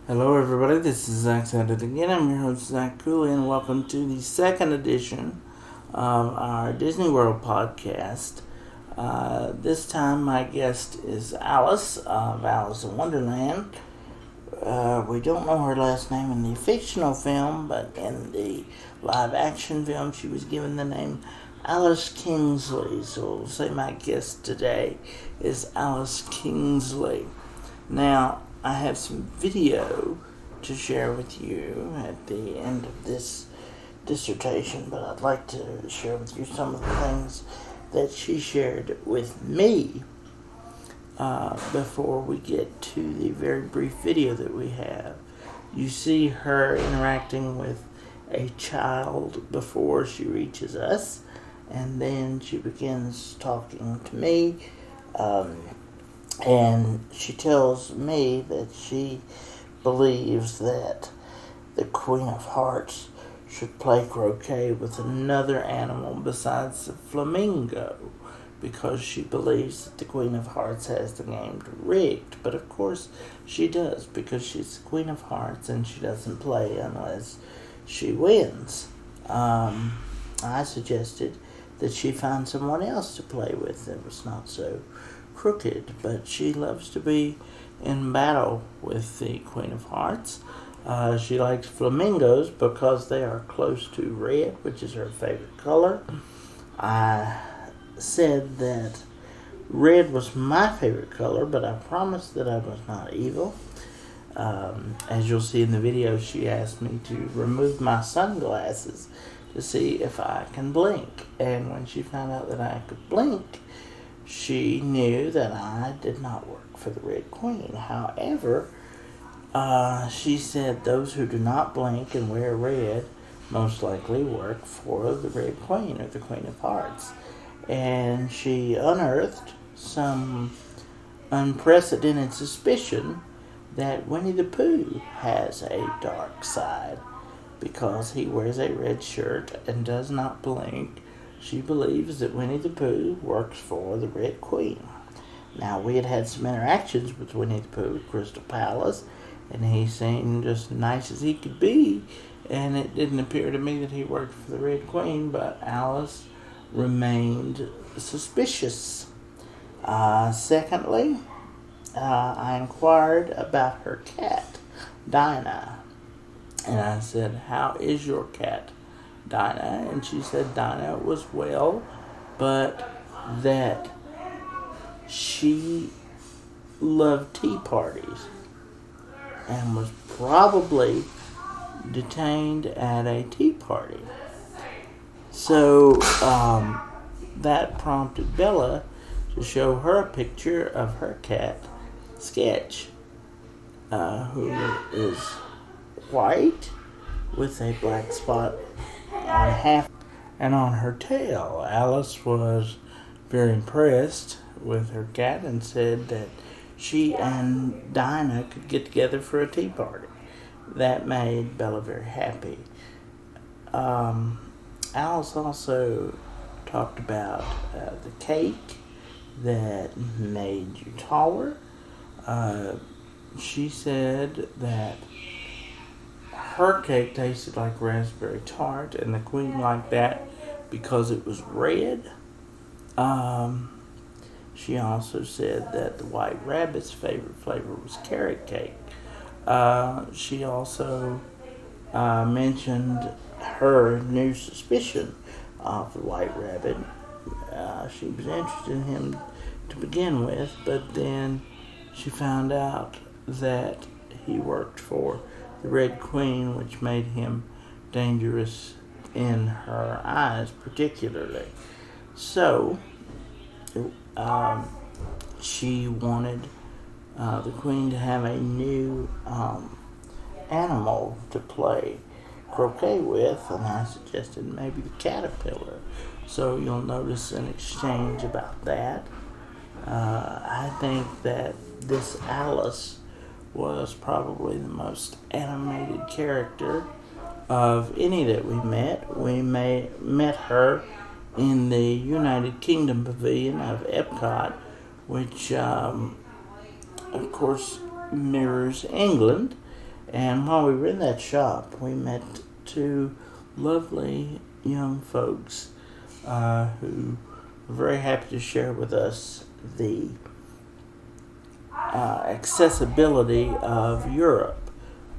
Hello, everybody. This is Zach at it again. I'm your host, Zach Cooley, and welcome to the second edition of our Disney World podcast. This time, my guest is Alice of Alice in Wonderland. We don't know her last name in the fictional film, but in the live-action film, she was given the name Alice Kingsley. So we'll say my guest today is Alice Kingsley. Now, I have some video to share with you at the end of this dissertation, but I'd like to share with you some of the things that she shared with me before we get to the very brief video that we have. You see her interacting with a child before she reaches us, and then she begins talking to me. And she tells me that she believes that the Queen of Hearts should play croquet with another animal besides the flamingo, because she believes that the Queen of Hearts has the game rigged. But of course she does, because she's the Queen of Hearts and she doesn't play unless she wins. I suggested that she find someone else to play with that was not so crooked, but she loves to be in battle with the Queen of Hearts. She likes flamingos because they are close to red, which is her favorite color. I said that red was my favorite color, but I promised that I was not evil. As you'll see in the video, she asked me to remove my sunglasses to see if I can blink, and when she found out that I could blink, she knew that I did not work for the Red Queen. However, she said those who do not blink and wear red most likely work for the Red Queen, or the Queen of Hearts. And she unearthed some unprecedented suspicion that Winnie the Pooh has a dark side because he wears a red shirt and does not blink. She believes that Winnie the Pooh works for the Red Queen. Now, we had some interactions with Winnie the Pooh at Crystal Palace, and he seemed just nice as he could be, and it didn't appear to me that he worked for the Red Queen, but Alice remained suspicious. Secondly, I inquired about her cat, Dinah, and I said, "How is your cat, Dinah?" And she said Dinah was well, but that she loved tea parties and was probably detained at a tea party. So that prompted Bella to show her a picture of her cat, Sketch, who is white with a black spot on half and on her tail. Alice was very impressed with her cat and said that she and Dinah could get together for a tea party. That made Bella very happy. Alice also talked about the cake that made you taller. She said that her cake tasted like raspberry tart, and the Queen liked that because it was red. She also said that the White Rabbit's favorite flavor was carrot cake. She also mentioned her new suspicion of the White Rabbit. She was interested in him to begin with, but then she found out that he worked for the Red Queen, which made him dangerous in her eyes particularly. So she wanted the Queen to have a new animal to play croquet with, and I suggested maybe the caterpillar. So you'll notice an exchange about that. I think that this Alice was probably the most animated character of any that we met. We met her in the United Kingdom Pavilion of Epcot, which of course mirrors England, And while we were in that shop, we met two lovely young folks who were very happy to share with us the accessibility of Europe,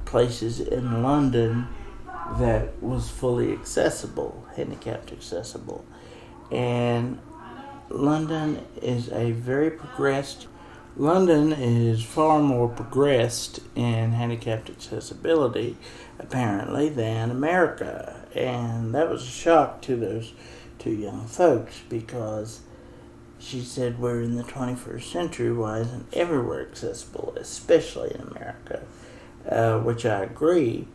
places in London that was fully accessible, handicapped accessible. And London is far more progressed in handicapped accessibility, apparently, than America. And that was a shock to those two young folks, because she said, we're in the 21st century, why isn't everywhere accessible, especially in America? Which I agree,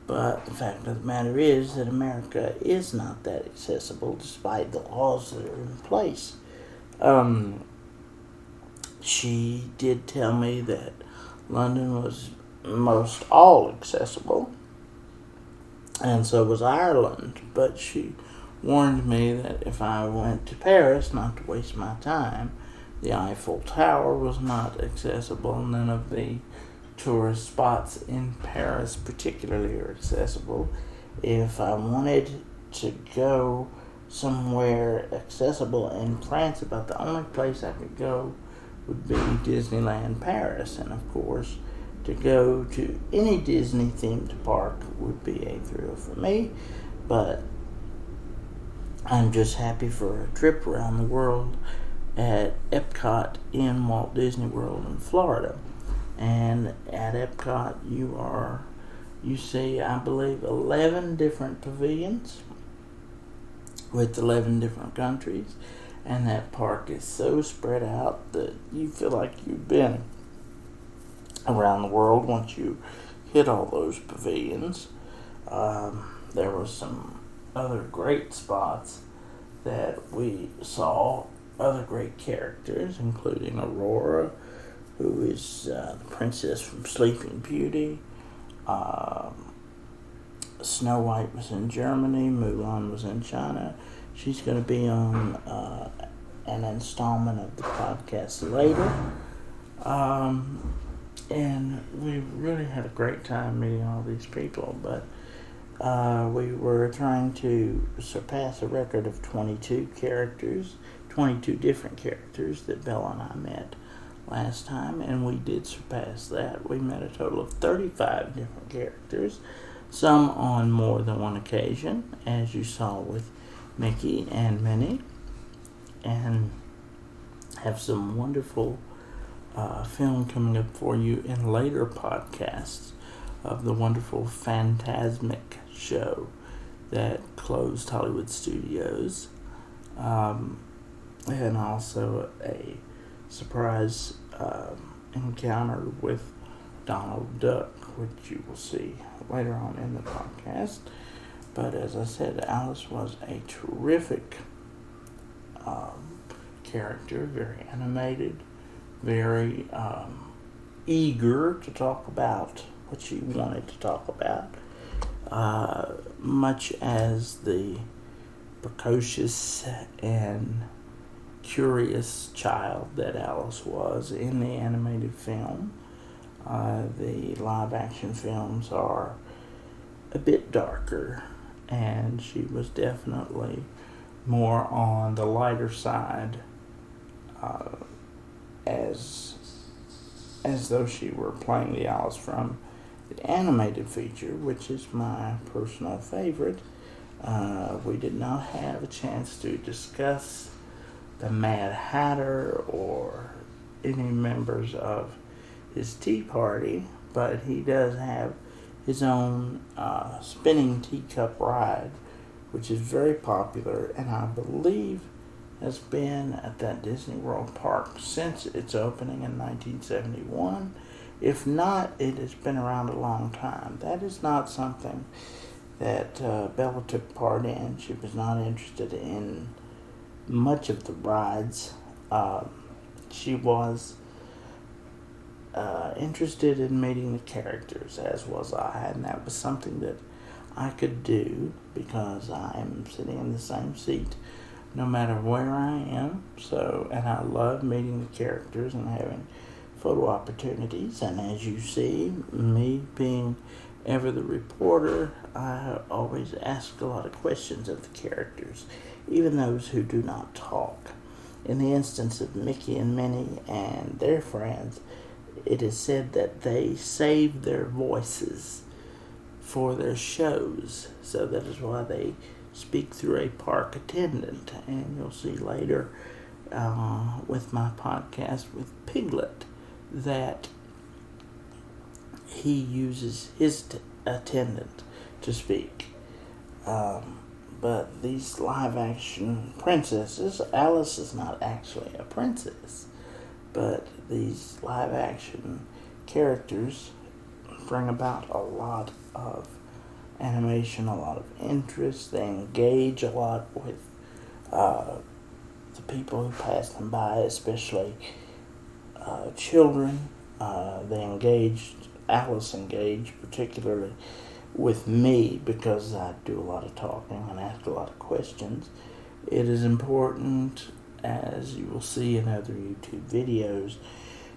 but the fact of the matter is that America is not that accessible despite the laws that are in place. She did tell me that London was most all accessible, and so was Ireland, but she warned me that if I went to Paris, not to waste my time. The Eiffel Tower was not accessible. None of the tourist spots in Paris particularly are accessible. If I wanted to go somewhere accessible in France, about the only place I could go would be Disneyland Paris. And of course, to go to any Disney themed park would be a thrill for me. But I'm just happy for a trip around the world at Epcot in Walt Disney World in Florida. And at Epcot you see, I believe, 11 different pavilions with 11 different countries. And that park is so spread out that you feel like you've been around the world once you hit all those pavilions. There were some other great spots that we saw, other great characters, including Aurora, who is the princess from Sleeping Beauty. Snow White was in Germany, Mulan was in China. She's going to be on an installment of the podcast later. And we really had a great time meeting all these people, but we were trying to surpass a record of 22 different characters that Bella and I met last time, and we did surpass that. We met a total of 35 different characters, some on more than one occasion, as you saw with Mickey and Minnie, and have some wonderful film coming up for you in later podcasts of the wonderful Phantasmic show that closed Hollywood Studios, and also a surprise encounter with Donald Duck, which you will see later on in the podcast. But as I said, Alice was a terrific character, very animated, very eager to talk about what she wanted to talk about, much as the precocious and curious child that Alice was in the animated film. The live-action films are a bit darker, and she was definitely more on the lighter side, as though she were playing the Alice from the animated feature, which is my personal favorite. We did not have a chance to discuss the Mad Hatter or any members of his tea party, but he does have his own spinning teacup ride, which is very popular, and I believe has been at that Disney World park since its opening in 1971. If not, it has been around a long time. That is not something that Bella took part in. She was not interested in much of the rides. She was interested in meeting the characters, as was I, and that was something that I could do because I am sitting in the same seat no matter where I am. So, and I love meeting the characters and having photo opportunities, and as you see, me being ever the reporter, I always ask a lot of questions of the characters, even those who do not talk. In the instance of Mickey and Minnie and their friends, it is said that they save their voices for their shows, so that is why they speak through a park attendant. And you'll see later with my podcast with Piglet that he uses his attendant to speak. But these live action princesses, Alice is not actually a princess, but these live action characters bring about a lot of animation, a lot of interest. They engage a lot with the people who pass them by, especially children. Alice engaged particularly with me because I do a lot of talking and ask a lot of questions. It is important, as you will see in other YouTube videos,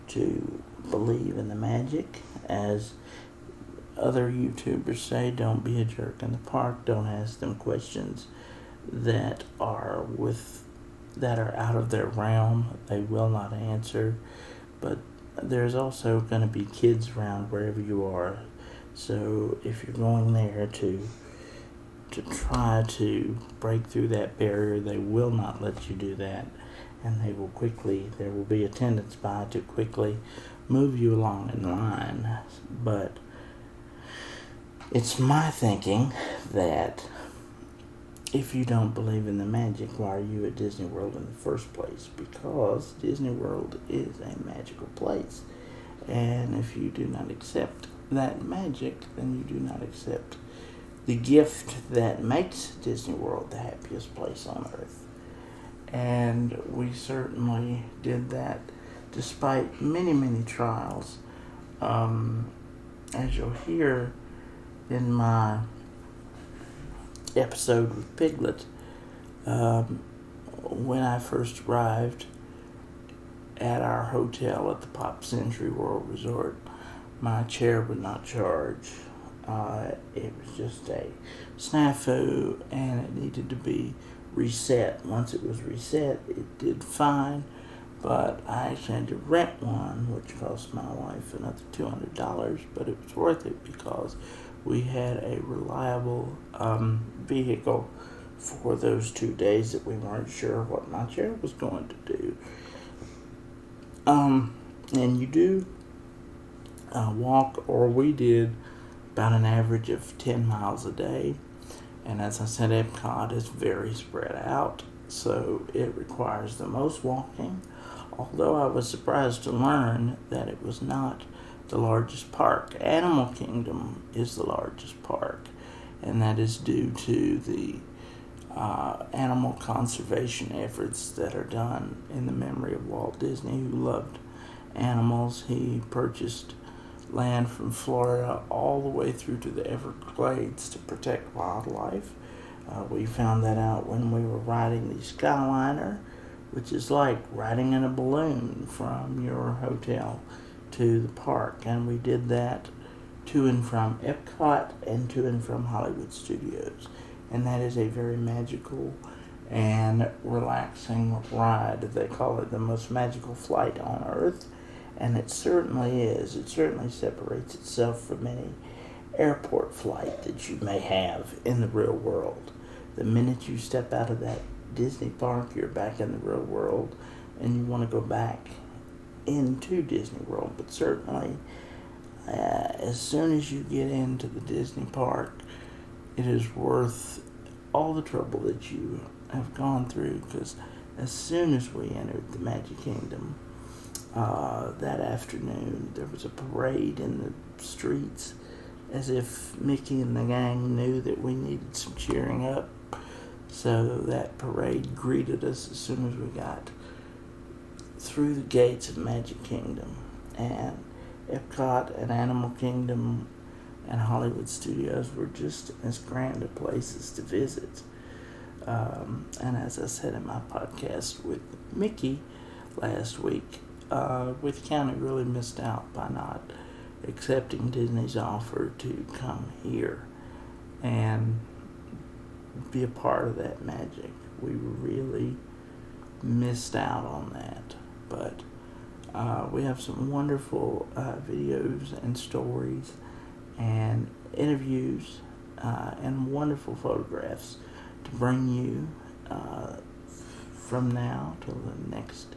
to believe in the magic. As other YouTubers say, don't be a jerk in the park. Don't ask them questions that are out of their realm. They will not answer. But there's also going to be kids around wherever you are. So if you're going there to try to break through that barrier, they will not let you do that. And there will be attendants by to quickly move you along in line. But it's my thinking that if you don't believe in the magic, why are you at Disney World in the first place? Because Disney World is a magical place. And if you do not accept that magic, then you do not accept the gift that makes Disney World the happiest place on earth. And we certainly did that despite many, many trials. As you'll hear in my episode with Piglet, when I first arrived at our hotel at the Pop Century World Resort, my chair would not charge. It was just a snafu, and it needed to be reset. Once it was reset, it did fine, but I actually had to rent one, which cost my wife another $200, but it was worth it because we had a reliable vehicle for those 2 days that we weren't sure what my chair was going to do. And you do walk, or we did, about an average of 10 miles a day. And as I said, Epcot is very spread out, so it requires the most walking. Although I was surprised to learn that it was not the largest park. Animal Kingdom is the largest park, and that is due to the animal conservation efforts that are done in the memory of Walt Disney, who loved animals. He purchased land from Florida all the way through to the Everglades to protect wildlife. We found that out when we were riding the Skyliner, which is like riding in a balloon from your hotel to the park. And we did that to and from Epcot and to and from Hollywood Studios. And that is a very magical and relaxing ride. They call it the most magical flight on Earth. And it certainly is. It certainly separates itself from any airport flight that you may have in the real world. The minute you step out of that Disney park, you're back in the real world, and you want to go back into Disney World. But certainly, as soon as you get into the Disney park, it is worth all the trouble that you have gone through, because as soon as we entered the Magic Kingdom, that afternoon, there was a parade in the streets, as if Mickey and the gang knew that we needed some cheering up. So that parade greeted us as soon as we got through the gates of Magic Kingdom. And Epcot and Animal Kingdom and Hollywood Studios were just as grand a places to visit. And as I said in my podcast with Mickey last week, With County really missed out by not accepting Disney's offer to come here and be a part of that magic. We really missed out on that. But we have some wonderful videos and stories and interviews and wonderful photographs to bring you from now till the next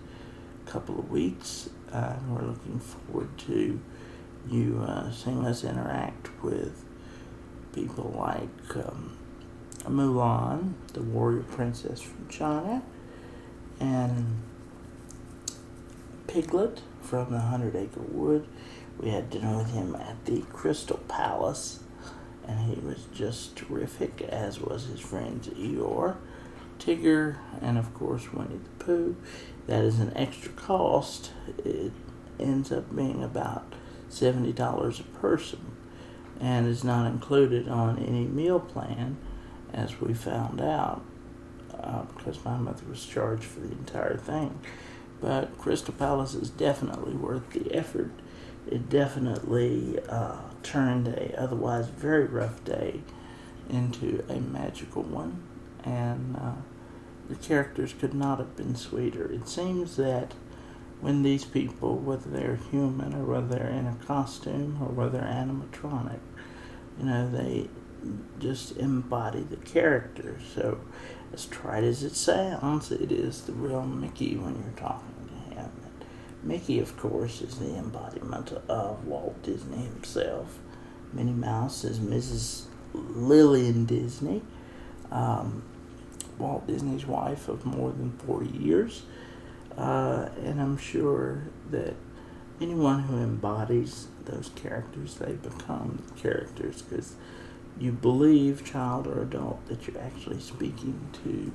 couple of weeks. We're looking forward to you seeing us interact with people like Mulan, the warrior princess from China, and Piglet from the 100-Acre Wood. We had dinner with him at the Crystal Palace, and he was just terrific, as was his friends Eeyore, Tigger, and of course Winnie the Pooh. That is an extra cost. It ends up being about $70 a person and is not included on any meal plan, as we found out, because my mother was charged for the entire thing. But Crystal Palace is definitely worth the effort. It definitely turned a otherwise very rough day into a magical one, and the characters could not have been sweeter. It seems that when these people, whether they're human or whether they're in a costume or whether they're animatronic, they just embody the character. So, as trite as it sounds, it is the real Mickey when you're talking to him. And Mickey, of course, is the embodiment of Walt Disney himself. Minnie Mouse is Mrs. Lillian Disney, Walt Disney's wife of more than 40 years. And I'm sure that anyone who embodies those characters, they become characters, because you believe, child or adult, that you're actually speaking to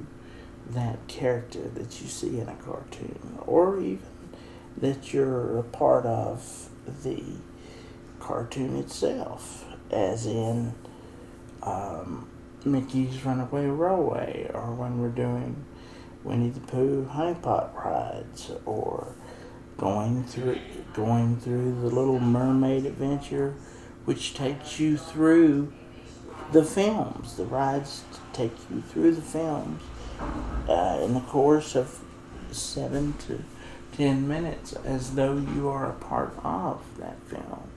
that character that you see in a cartoon, or even that you're a part of the cartoon itself, as in Mickey's Runaway Railway, or when we're doing Winnie the Pooh honeypot rides, or going through the Little Mermaid adventure, which takes you through the films. The rides take you through the films in the course of 7 to 10 minutes, as though you are a part of that film.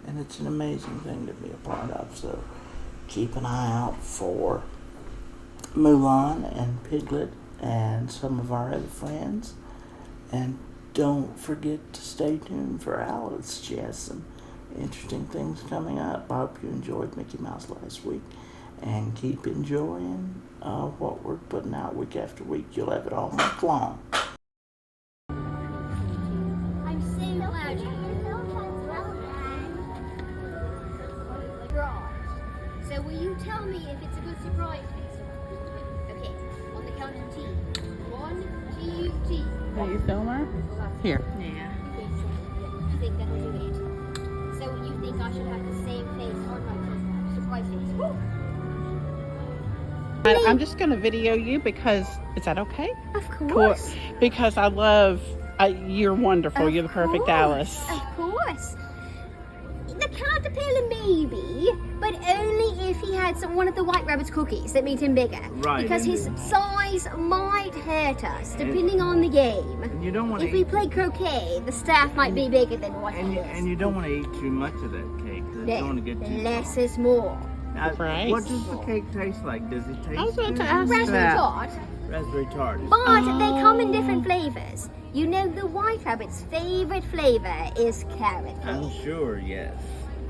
And it's an amazing thing to be a part of. So keep an eye out for Mulan and Piglet and some of our other friends. And don't forget to stay tuned for Alice. She has some interesting things coming up. I hope you enjoyed Mickey Mouse last week, and keep enjoying what we're putting out week after week. You'll have it all month long. I'm saying aloud. So will you tell me if it's a good surprise? Okay, on the count of T. 1, 2, T. Are you filmer? Here. Yeah. You think that'll do it? So you think I should have the same face on my surprise face? I'm just going to video you because, is that okay? Of course. Because I love, you're wonderful. You're the perfect Alice. Of course. The caterpillar maybe, but only if he had one of the White Rabbit's cookies that made him bigger. Right. Because his size might hurt us, depending on the game. And you don't want to If we play croquet, the staff might be bigger than what he is. and you don't want to eat too much of that cake. 'Cause you don't want to get too less is more. Now, Right. what does the cake taste like? Does it taste I was about to good? ask Raspberry that. tart, Raspberry tart. but they come in different flavors. You know, the White Rabbit's favorite flavor is carrot I'm cake. sure, yes.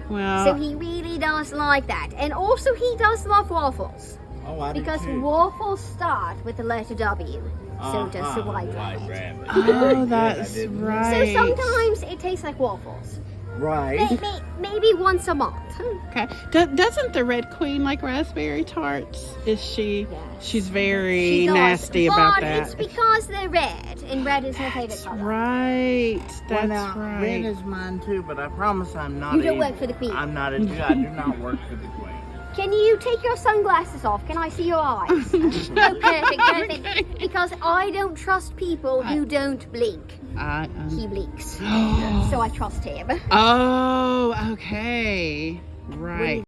Well, So he really does like that. And also he does love waffles. Oh, I do Because too. waffles start with the letter W. So does the White Rabbit. oh, that's Yeah, I didn't- right. So sometimes it tastes like waffles. Right. Maybe once a month. Okay. Doesn't the Red Queen like raspberry tarts? Is she? Yes. She's very She does, nasty about but that. it's because they're red, and red is her favorite That's color. right. Well, That's now, red right. is mine too, but I promise I'm not You don't a- work for the Queen. I do not work for the Queen. Can you take your sunglasses off? Can I see your eyes? Oh, perfect. Okay. Because I don't trust people who don't blink. He blinks. So I trust him. Oh, okay. Right.